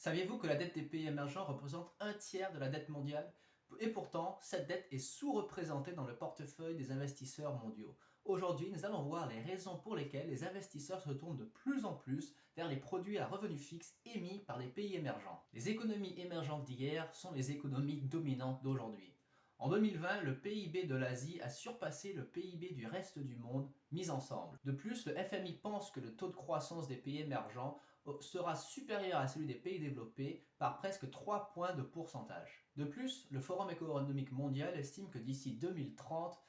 Saviez-vous que la dette des pays émergents représente un tiers de la dette mondiale? Et pourtant, cette dette est sous-représentée dans le portefeuille des investisseurs mondiaux. Aujourd'hui, nous allons voir les raisons pour lesquelles les investisseurs se tournent de plus en plus vers les produits à revenus fixes émis par les pays émergents. Les économies émergentes d'hier sont les économies dominantes d'aujourd'hui. En 2020, le PIB de l'Asie a surpassé le PIB du reste du monde mis ensemble. De plus, le FMI pense que le taux de croissance des pays émergents sera supérieur à celui des pays développés par presque 3 points de pourcentage. De plus, le Forum économique mondial estime que d'ici 2030,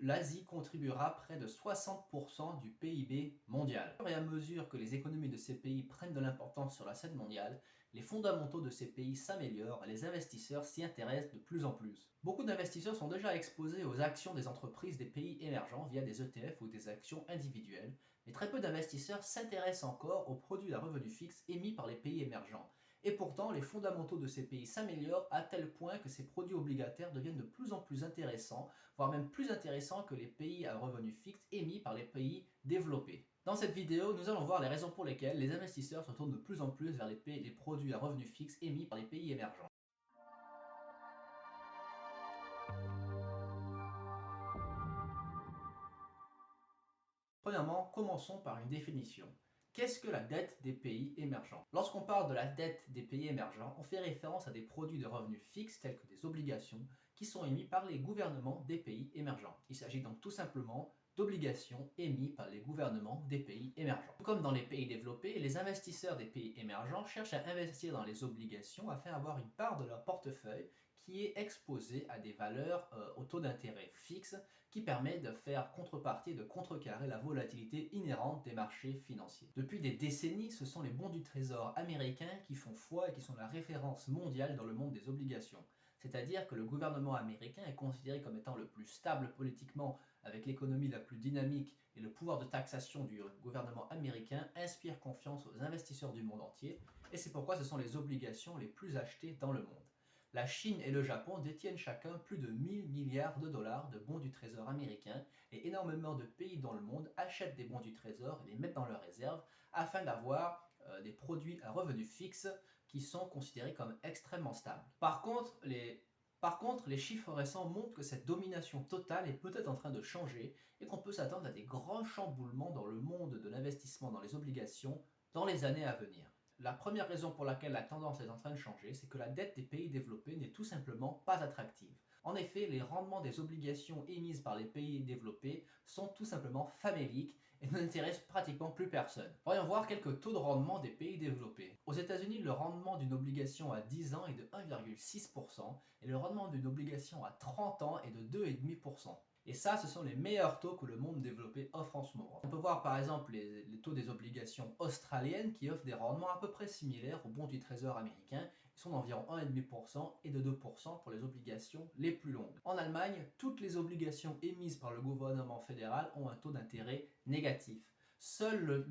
l'Asie contribuera près de 60% du PIB mondial. Et à mesure que les économies de ces pays prennent de l'importance sur la scène mondiale, les fondamentaux de ces pays s'améliorent et les investisseurs s'y intéressent de plus en plus. Beaucoup d'investisseurs sont déjà exposés aux actions des entreprises des pays émergents via des ETF ou des actions individuelles, mais très peu d'investisseurs s'intéressent encore aux produits à revenus fixes émis par les pays émergents. Et pourtant, les fondamentaux de ces pays s'améliorent à tel point que ces produits obligataires deviennent de plus en plus intéressants, voire même plus intéressants que les pays à revenus fixes émis par les pays développés. Dans cette vidéo, nous allons voir les raisons pour lesquelles les investisseurs se tournent de plus en plus vers les produits à revenus fixes émis par les pays émergents. Premièrement, commençons par une définition. Qu'est-ce que la dette des pays émergents? Lorsqu'on parle de la dette des pays émergents, on fait référence à des produits de revenus fixes tels que des obligations qui sont émis par les gouvernements des pays émergents. Il s'agit donc tout simplement d'obligations émises par les gouvernements des pays émergents. Comme dans les pays développés, les investisseurs des pays émergents cherchent à investir dans les obligations afin d'avoir une part de leur portefeuille qui est exposée à des valeurs au taux d'intérêt fixe qui permet de faire contrepartie et de contrecarrer la volatilité inhérente des marchés financiers. Depuis des décennies, ce sont les bons du trésor américains qui font foi et qui sont la référence mondiale dans le monde des obligations. C'est-à-dire que le gouvernement américain est considéré comme étant le plus stable politiquement, avec l'économie la plus dynamique et le pouvoir de taxation du gouvernement américain inspire confiance aux investisseurs du monde entier, et c'est pourquoi ce sont les obligations les plus achetées dans le monde. La Chine et le Japon détiennent chacun plus de 1000 milliards de dollars de bons du trésor américain et énormément de pays dans le monde achètent des bons du trésor et les mettent dans leurs réserves afin d'avoir des produits à revenus fixes qui sont considérés comme extrêmement stables. Par contre, les chiffres récents montrent que cette domination totale est peut-être en train de changer et qu'on peut s'attendre à des grands chamboulements dans le monde de l'investissement dans les obligations dans les années à venir. La première raison pour laquelle la tendance est en train de changer, c'est que la dette des pays développés n'est tout simplement pas attractive. En effet, les rendements des obligations émises par les pays développés sont tout simplement faméliques et n'intéressent pratiquement plus personne. Voyons voir quelques taux de rendement des pays développés. Aux États-Unis, le rendement d'une obligation à 10 ans est de 1,6% et le rendement d'une obligation à 30 ans est de 2,5%. Et ça, ce sont les meilleurs taux que le monde développé offre en ce moment. On peut voir par exemple les taux des obligations australiennes qui offrent des rendements à peu près similaires aux bons du trésor américain. Ils sont d'environ 1,5% et de 2% pour les obligations les plus longues. En Allemagne, toutes les obligations émises par le gouvernement fédéral ont un taux d'intérêt négatif. Seule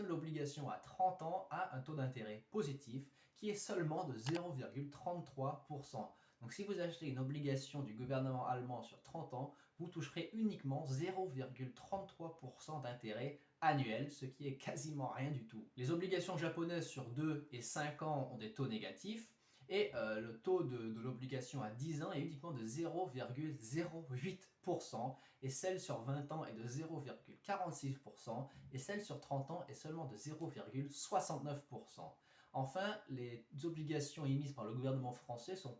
l'obligation à 30 ans a un taux d'intérêt positif qui est seulement de 0,33%. Donc si vous achetez une obligation du gouvernement allemand sur 30 ans, vous toucherez uniquement 0,33% d'intérêt annuel, ce qui est quasiment rien du tout. Les obligations japonaises sur 2 et 5 ans ont des taux négatifs, et le taux de l'obligation à 10 ans est uniquement de 0,08%, et celle sur 20 ans est de 0,46%, et celle sur 30 ans est seulement de 0,69%. Enfin, les obligations émises par le gouvernement français sont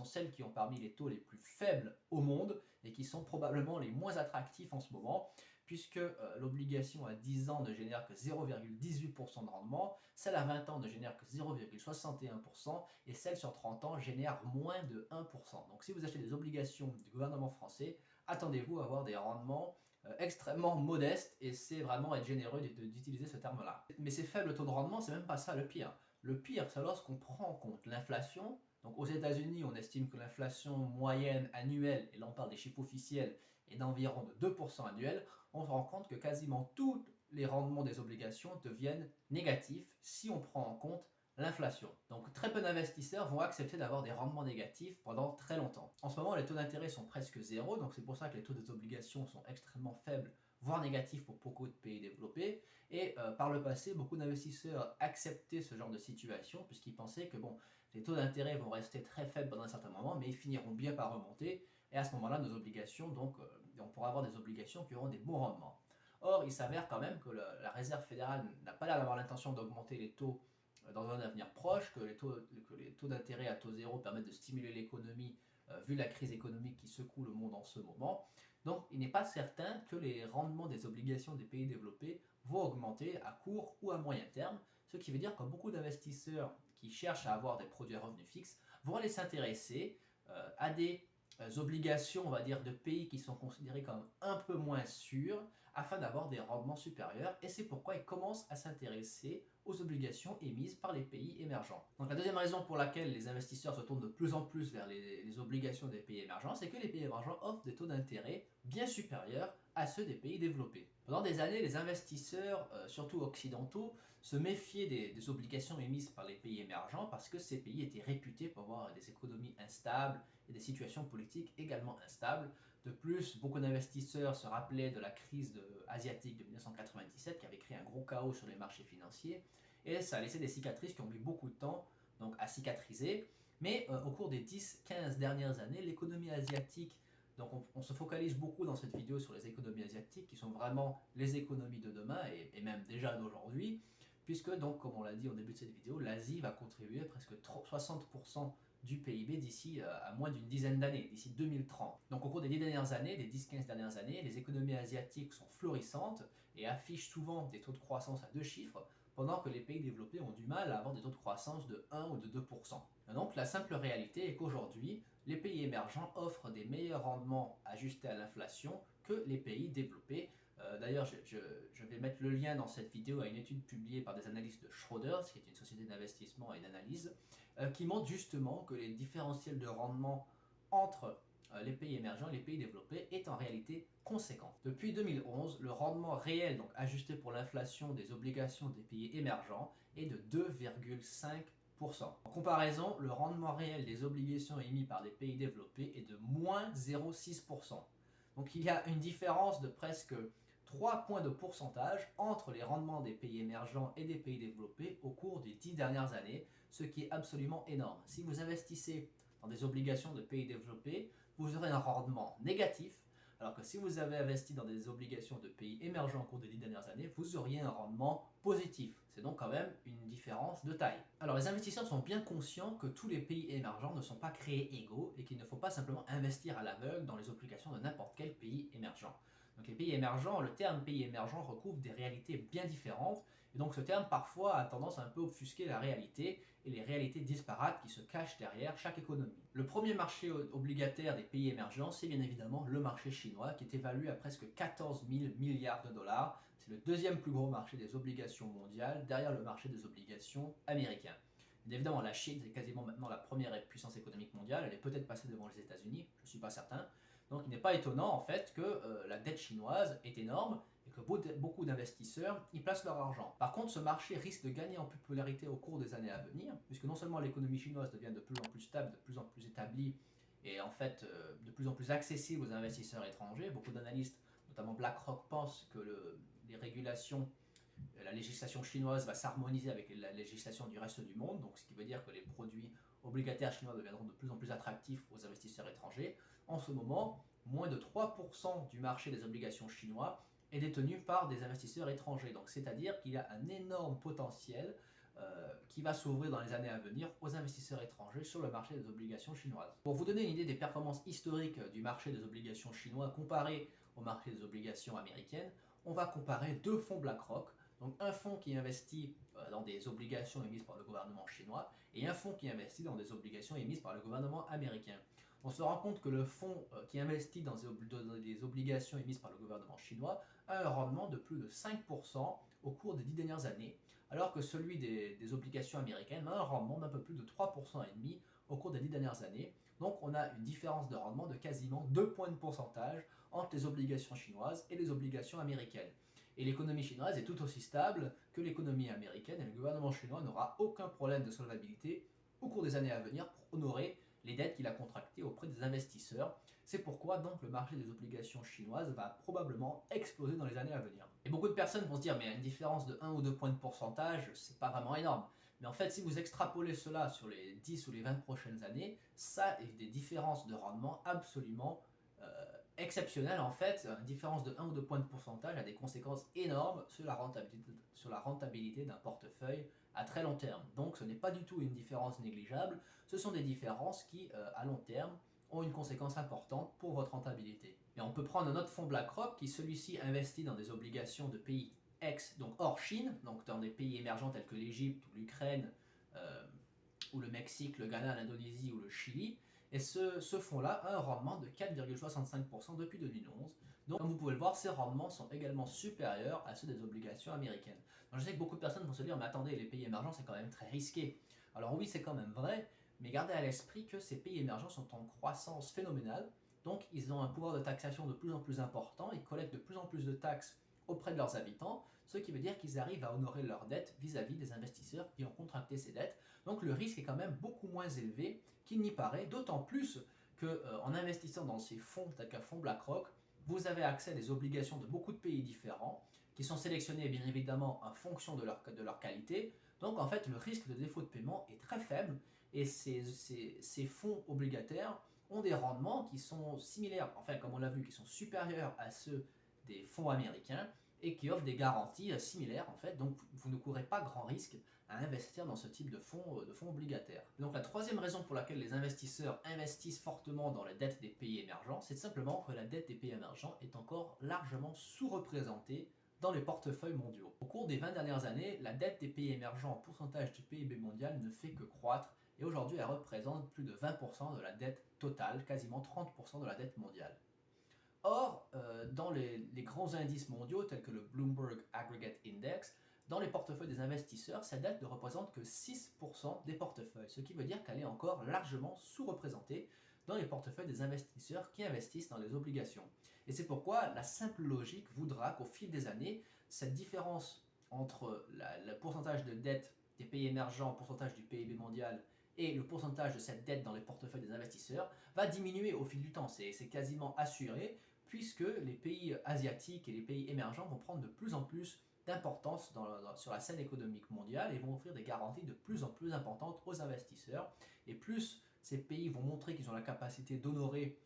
celles qui ont parmi les taux les plus faibles au monde et qui sont probablement les moins attractifs en ce moment, puisque l'obligation à 10 ans ne génère que 0,18% de rendement, celle à 20 ans ne génère que 0,61% et celle sur 30 ans génère moins de 1%. Donc si vous achetez des obligations du gouvernement français, attendez-vous à avoir des rendements extrêmement modestes, et c'est vraiment être généreux d'utiliser ce terme-là. Mais ces faibles taux de rendement, c'est même pas ça le pire. Le pire, c'est lorsqu'on prend en compte l'inflation. Donc aux États-Unis, on estime que l'inflation moyenne annuelle, et là on parle des chiffres officiels, est d'environ de 2% annuel. On se rend compte que quasiment tous les rendements des obligations deviennent négatifs si on prend en compte l'inflation. Donc très peu d'investisseurs vont accepter d'avoir des rendements négatifs pendant très longtemps. En ce moment, les taux d'intérêt sont presque zéro, donc c'est pour ça que les taux des obligations sont extrêmement faibles, voire négatif pour beaucoup de pays développés. Et par le passé, beaucoup d'investisseurs acceptaient ce genre de situation puisqu'ils pensaient que bon, les taux d'intérêt vont rester très faibles pendant un certain moment, mais ils finiront bien par remonter. Et à ce moment-là, nos obligations, donc, on pourra avoir des obligations qui auront des bons rendements. Or, il s'avère quand même que la Réserve fédérale n'a pas l'air d'avoir l'intention d'augmenter les taux dans un avenir proche, que les taux d'intérêt à taux zéro permettent de stimuler l'économie, vu la crise économique qui secoue le monde en ce moment. Donc, il n'est pas certain que les rendements des obligations des pays développés vont augmenter à court ou à moyen terme, ce qui veut dire que beaucoup d'investisseurs qui cherchent à avoir des produits à revenus fixes vont aller s'intéresser à des obligations, on va dire, de pays qui sont considérés comme un peu moins sûrs, afin d'avoir des rendements supérieurs, et c'est pourquoi ils commencent à s'intéresser aux obligations émises par les pays émergents. Donc la deuxième raison pour laquelle les investisseurs se tournent de plus en plus vers les obligations des pays émergents, c'est que les pays émergents offrent des taux d'intérêt bien supérieurs à ceux des pays développés. Pendant des années, les investisseurs, surtout occidentaux, se méfiaient des obligations émises par les pays émergents parce que ces pays étaient réputés pour avoir des économies instables et des situations politiques également instables. De plus, beaucoup d'investisseurs se rappelaient de la crise asiatique de 1997 qui avait créé un gros chaos sur les marchés financiers, et ça a laissé des cicatrices qui ont mis beaucoup de temps donc, à cicatriser. Mais au cours des 10-15 dernières années, l'économie asiatique, donc on se focalise beaucoup dans cette vidéo sur les économies asiatiques qui sont vraiment les économies de demain et même déjà d'aujourd'hui, puisque donc comme on l'a dit au début de cette vidéo, l'Asie va contribuer à presque 60% du PIB d'ici à moins d'une dizaine d'années, d'ici 2030. Donc au cours des 10 dernières années, des 10-15 dernières années, les économies asiatiques sont florissantes et affichent souvent des taux de croissance à 2 chiffres, pendant que les pays développés ont du mal à avoir des taux de croissance de 1 ou de 2%. Et donc la simple réalité est qu'aujourd'hui, les pays émergents offrent des meilleurs rendements ajustés à l'inflation que les pays développés. D'ailleurs, je vais mettre le lien dans cette vidéo à une étude publiée par des analystes de Schroders, qui est une société d'investissement et d'analyse, qui montre justement que les différentiels de rendement entre les pays émergents et les pays développés est en réalité conséquent. Depuis 2011, le rendement réel, donc ajusté pour l'inflation des obligations des pays émergents, est de 2,5%. En comparaison, le rendement réel des obligations émises par les pays développés est de moins 0,6%. Donc il y a une différence de presque 3 points de pourcentage entre les rendements des pays émergents et des pays développés au cours des 10 dernières années, ce qui est absolument énorme. Si vous investissez dans des obligations de pays développés, vous aurez un rendement négatif, alors que si vous avez investi dans des obligations de pays émergents au cours des 10 dernières années, vous auriez un rendement positif. C'est donc quand même une différence de taille. Alors les investisseurs sont bien conscients que tous les pays émergents ne sont pas créés égaux et qu'il ne faut pas simplement investir à l'aveugle dans les obligations de n'importe quel pays émergent. Donc les pays émergents, le terme pays émergent recouvre des réalités bien différentes, et donc ce terme parfois a tendance à un peu obfusquer la réalité et les réalités disparates qui se cachent derrière chaque économie. Le premier marché obligataire des pays émergents, c'est bien évidemment le marché chinois, qui est évalué à presque 14 000 milliards de dollars. C'est le deuxième plus gros marché des obligations mondiales, derrière le marché des obligations américains. Bien évidemment, la Chine, c'est quasiment maintenant la première puissance économique mondiale. Elle est peut-être passée devant les États-Unis, je ne suis pas certain. Donc il n'est pas étonnant en fait que la dette chinoise est énorme et que beaucoup d'investisseurs y placent leur argent. Par contre, ce marché risque de gagner en popularité au cours des années à venir, puisque non seulement l'économie chinoise devient de plus en plus stable, de plus en plus établie, et en fait de plus en plus accessible aux investisseurs étrangers. Beaucoup d'analystes, notamment BlackRock, pensent que les régulations, la législation chinoise va s'harmoniser avec la législation du reste du monde, donc ce qui veut dire que les produits obligataires chinois deviendront de plus en plus attractifs aux investisseurs étrangers. En ce moment, moins de 3% du marché des obligations chinois est détenu par des investisseurs étrangers. Donc c'est-à-dire qu'il y a un énorme potentiel qui va s'ouvrir dans les années à venir aux investisseurs étrangers sur le marché des obligations chinoises. Pour vous donner une idée des performances historiques du marché des obligations chinois comparé au marché des obligations américaines, on va comparer deux fonds BlackRock. Donc un fonds qui investit dans des obligations émises par le gouvernement chinois et un fonds qui investit dans des obligations émises par le gouvernement américain. On se rend compte que le fonds qui investit dans des obligations émises par le gouvernement chinois a un rendement de plus de 5% au cours des 10 dernières années, alors que celui des obligations américaines a un rendement d'un peu plus de 3,5% au cours des 10 dernières années. Donc on a une différence de rendement de quasiment 2 points de pourcentage entre les obligations chinoises et les obligations américaines. Et l'économie chinoise est tout aussi stable que l'économie américaine, et le gouvernement chinois n'aura aucun problème de solvabilité au cours des années à venir pour honorer les dettes qu'il a contractées auprès des investisseurs. C'est pourquoi donc le marché des obligations chinoises va probablement exploser dans les années à venir. Et beaucoup de personnes vont se dire mais une différence de 1 ou 2 points de pourcentage, c'est pas vraiment énorme. Mais en fait, si vous extrapolez cela sur les 10 ou les 20 prochaines années, ça est des différences de rendement absolument exceptionnelles. En fait, une différence de 1 ou 2 points de pourcentage a des conséquences énormes sur la rentabilité d'un portefeuille à très long terme. Donc ce n'est pas du tout une différence négligeable, ce sont des différences qui, à long terme, ont une conséquence importante pour votre rentabilité. Et on peut prendre un autre fonds BlackRock qui, celui-ci, investit dans des obligations de pays donc hors Chine, donc dans des pays émergents tels que l'Égypte ou l'Ukraine, ou le Mexique, le Ghana, l'Indonésie ou le Chili. Et ce fonds-là a un rendement de 4,65% depuis 2011. Donc, comme vous pouvez le voir, ces rendements sont également supérieurs à ceux des obligations américaines. Donc, je sais que beaucoup de personnes vont se dire, mais attendez, les pays émergents, c'est quand même très risqué. Alors oui, c'est quand même vrai, mais gardez à l'esprit que ces pays émergents sont en croissance phénoménale. Donc, ils ont un pouvoir de taxation de plus en plus important, ils collectent de plus en plus de taxes auprès de leurs habitants, ce qui veut dire qu'ils arrivent à honorer leurs dettes vis-à-vis des investisseurs qui ont contracté ces dettes. Donc le risque est quand même beaucoup moins élevé qu'il n'y paraît, d'autant plus qu'en investissant dans ces fonds, tels qu'un fonds BlackRock, vous avez accès à des obligations de beaucoup de pays différents, qui sont sélectionnés bien évidemment en fonction de leur qualité. Donc en fait, le risque de défaut de paiement est très faible, et ces fonds obligataires ont des rendements qui sont similaires, enfin comme on l'a vu, qui sont supérieurs à ceux des fonds américains, et qui offrent des garanties similaires en fait, donc vous ne courez pas grand risque à investir dans ce type de fonds obligataires. Donc la troisième raison pour laquelle les investisseurs investissent fortement dans la dette des pays émergents, c'est simplement que la dette des pays émergents est encore largement sous-représentée dans les portefeuilles mondiaux. Au cours des 20 dernières années, la dette des pays émergents en pourcentage du PIB mondial ne fait que croître, et aujourd'hui elle représente plus de 20% de la dette totale, quasiment 30% de la dette mondiale. Or, dans les grands indices mondiaux tels que le Bloomberg Aggregate Index, dans les portefeuilles des investisseurs, cette dette ne représente que 6% des portefeuilles, ce qui veut dire qu'elle est encore largement sous-représentée dans les portefeuilles des investisseurs qui investissent dans les obligations. Et c'est pourquoi la simple logique voudra qu'au fil des années, cette différence entre le pourcentage de dette des pays émergents, le pourcentage du PIB mondial, et le pourcentage de cette dette dans les portefeuilles des investisseurs va diminuer au fil du temps. C'est quasiment assuré, puisque les pays asiatiques et les pays émergents vont prendre de plus en plus d'importance sur la scène économique mondiale et vont offrir des garanties de plus en plus importantes aux investisseurs. Et plus ces pays vont montrer qu'ils ont la capacité d'honorer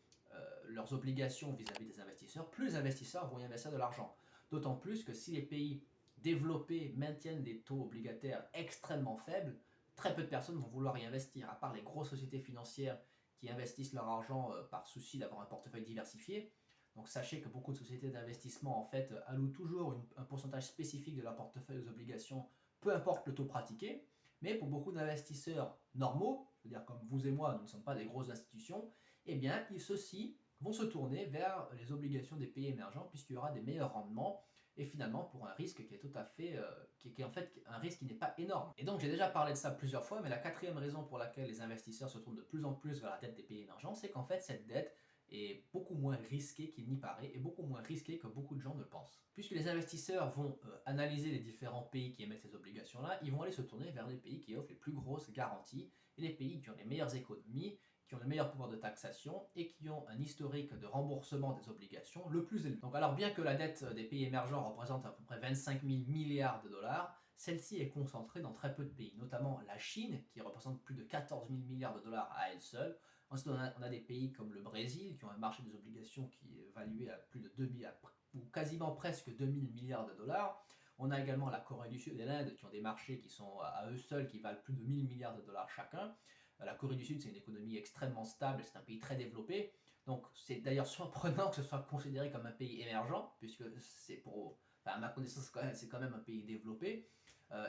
leurs obligations vis-à-vis des investisseurs, plus les investisseurs vont y investir de l'argent. D'autant plus que si les pays développés maintiennent des taux obligataires extrêmement faibles, très peu de personnes vont vouloir y investir, à part les grosses sociétés financières qui investissent leur argent par souci d'avoir un portefeuille diversifié. Donc sachez que beaucoup de sociétés d'investissement en fait allouent toujours un pourcentage spécifique de leur portefeuille aux obligations, peu importe le taux pratiqué. Mais pour beaucoup d'investisseurs normaux, c'est-à-dire comme vous et moi, nous ne sommes pas des grosses institutions, eh bien ceux-ci vont se tourner vers les obligations des pays émergents puisqu'il y aura des meilleurs rendements et finalement pour un risque qui est tout à fait, qui est en fait un risque qui n'est pas énorme. Et donc j'ai déjà parlé de ça plusieurs fois, mais la quatrième raison pour laquelle les investisseurs se tournent de plus en plus vers la dette des pays émergents, c'est qu'en fait cette dette est beaucoup moins risqué qu'il n'y paraît et beaucoup moins risqué que beaucoup de gens ne le pensent. Puisque les investisseurs vont analyser les différents pays qui émettent ces obligations-là, ils vont aller se tourner vers les pays qui offrent les plus grosses garanties et les pays qui ont les meilleures économies, qui ont le meilleur pouvoir de taxation et qui ont un historique de remboursement des obligations le plus élevé. Donc alors bien que la dette des pays émergents représente à peu près 25 000 milliards de dollars, celle-ci est concentrée dans très peu de pays, notamment la Chine qui représente plus de 14 000 milliards de dollars à elle seule. Ensuite, on a des pays comme le Brésil qui ont un marché des obligations qui est évalué à plus de 2000, ou quasiment presque 2000 milliards de dollars. On a également la Corée du Sud et l'Inde qui ont des marchés qui sont à eux seuls qui valent plus de 1000 milliards de dollars chacun. La Corée du Sud, c'est une économie extrêmement stable, c'est un pays très développé. Donc c'est d'ailleurs surprenant que ce soit considéré comme un pays émergent, puisque c'est pour, enfin, à ma connaissance, c'est quand même un pays développé.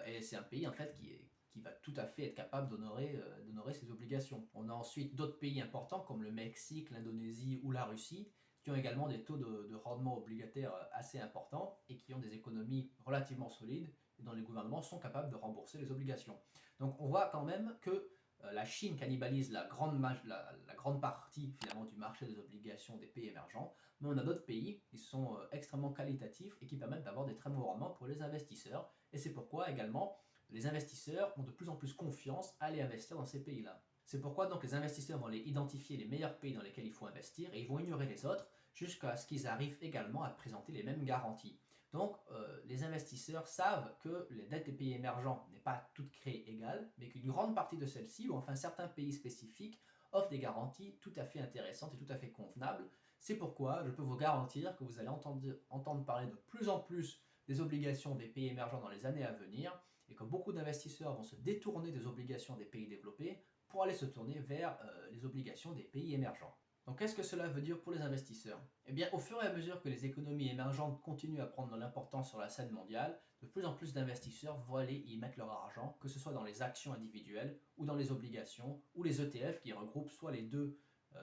Et c'est un pays en fait qui va tout à fait être capable d'honorer ses obligations. On a ensuite d'autres pays importants comme le Mexique, l'Indonésie ou la Russie qui ont également des taux de rendement obligataire assez importants et qui ont des économies relativement solides et dont les gouvernements sont capables de rembourser les obligations. Donc on voit quand même que la Chine cannibalise la grande partie finalement du marché des obligations des pays émergents, mais on a d'autres pays qui sont extrêmement qualitatifs et qui permettent d'avoir des très bons rendements pour les investisseurs. Et c'est pourquoi également les investisseurs ont de plus en plus confiance à aller investir dans ces pays-là. C'est pourquoi donc les investisseurs vont aller identifier les meilleurs pays dans lesquels il faut investir et ils vont ignorer les autres jusqu'à ce qu'ils arrivent également à présenter les mêmes garanties. Donc les investisseurs savent que les dettes des pays émergents n'est pas toutes créées égales, mais qu'une grande partie de celles-ci, ou enfin certains pays spécifiques, offrent des garanties tout à fait intéressantes et tout à fait convenables. C'est pourquoi je peux vous garantir que vous allez entendre parler de plus en plus des obligations des pays émergents dans les années à venir et que beaucoup d'investisseurs vont se détourner des obligations des pays développés pour aller se tourner vers les obligations des pays émergents. Donc qu'est-ce que cela veut dire pour les investisseurs? Eh bien, au fur et à mesure que les économies émergentes continuent à prendre de l'importance sur la scène mondiale, de plus en plus d'investisseurs vont aller y mettre leur argent, que ce soit dans les actions individuelles ou dans les obligations ou les ETF qui regroupent soit les deux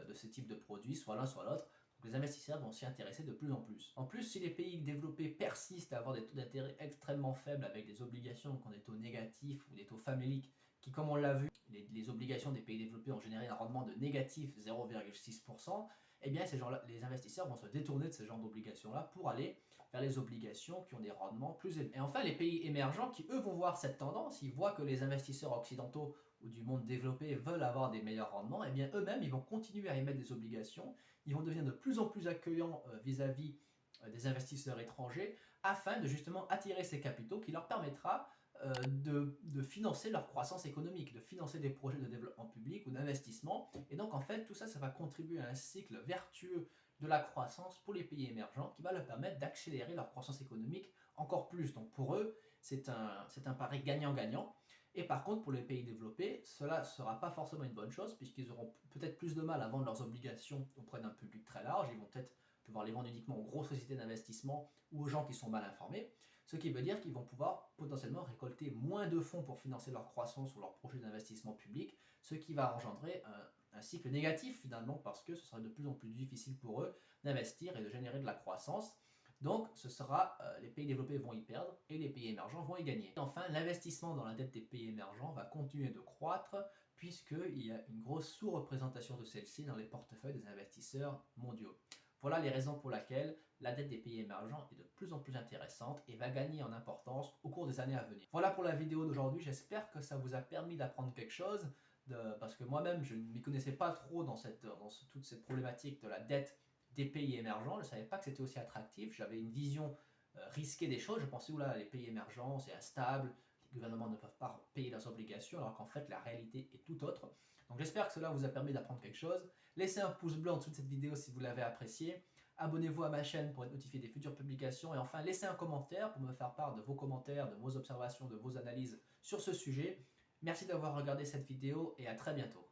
de ces types de produits, soit l'un soit l'autre. Donc les investisseurs vont s'y intéresser de plus en plus. En plus, si les pays développés persistent à avoir des taux d'intérêt extrêmement faibles avec des obligations qui ont des taux négatifs ou des taux faméliques qui, comme on l'a vu, les obligations des pays développés ont généré un rendement de négatif 0,6%, eh bien les investisseurs vont se détourner de ce genre d'obligations-là pour aller vers les obligations qui ont des rendements plus élevés. Et enfin, les pays émergents qui, eux, vont voir cette tendance, ils voient que les investisseurs occidentaux ou du monde développé veulent avoir des meilleurs rendements, eh bien eux-mêmes, ils vont continuer à émettre des obligations, ils vont devenir de plus en plus accueillants vis-à-vis des investisseurs étrangers afin de justement attirer ces capitaux qui leur permettra de financer leur croissance économique, de financer des projets de développement public ou d'investissement. Et donc en fait, tout ça, ça va contribuer à un cycle vertueux de la croissance pour les pays émergents qui va leur permettre d'accélérer leur croissance économique encore plus. Donc pour eux, c'est un pari gagnant-gagnant. Et par contre, pour les pays développés, cela ne sera pas forcément une bonne chose puisqu'ils auront peut-être plus de mal à vendre leurs obligations auprès d'un public très large. Ils vont peut-être pouvoir les vendre uniquement aux grosses sociétés d'investissement ou aux gens qui sont mal informés. Ce qui veut dire qu'ils vont pouvoir potentiellement récolter moins de fonds pour financer leur croissance ou leur projet d'investissement public, ce qui va engendrer un cycle négatif finalement parce que ce sera de plus en plus difficile pour eux d'investir et de générer de la croissance. Donc les pays développés vont y perdre et les pays émergents vont y gagner. Et enfin, l'investissement dans la dette des pays émergents va continuer de croître puisqu'il y a une grosse sous-représentation de celle-ci dans les portefeuilles des investisseurs mondiaux. Voilà les raisons pour lesquelles la dette des pays émergents est de plus en plus intéressante et va gagner en importance au cours des années à venir. Voilà pour la vidéo d'aujourd'hui, j'espère que ça vous a permis d'apprendre quelque chose, parce que moi-même je ne m'y connaissais pas trop dans toute cette problématique de la dette des pays émergents, je ne savais pas que c'était aussi attractif, j'avais une vision risquée des choses, je pensais oula les pays émergents c'est instable, les gouvernements ne peuvent pas payer leurs obligations alors qu'en fait la réalité est tout autre. Donc j'espère que cela vous a permis d'apprendre quelque chose. Laissez un pouce bleu en dessous de cette vidéo si vous l'avez appréciée. Abonnez-vous à ma chaîne pour être notifié des futures publications. Et enfin, laissez un commentaire pour me faire part de vos commentaires, de vos observations, de vos analyses sur ce sujet. Merci d'avoir regardé cette vidéo et à très bientôt.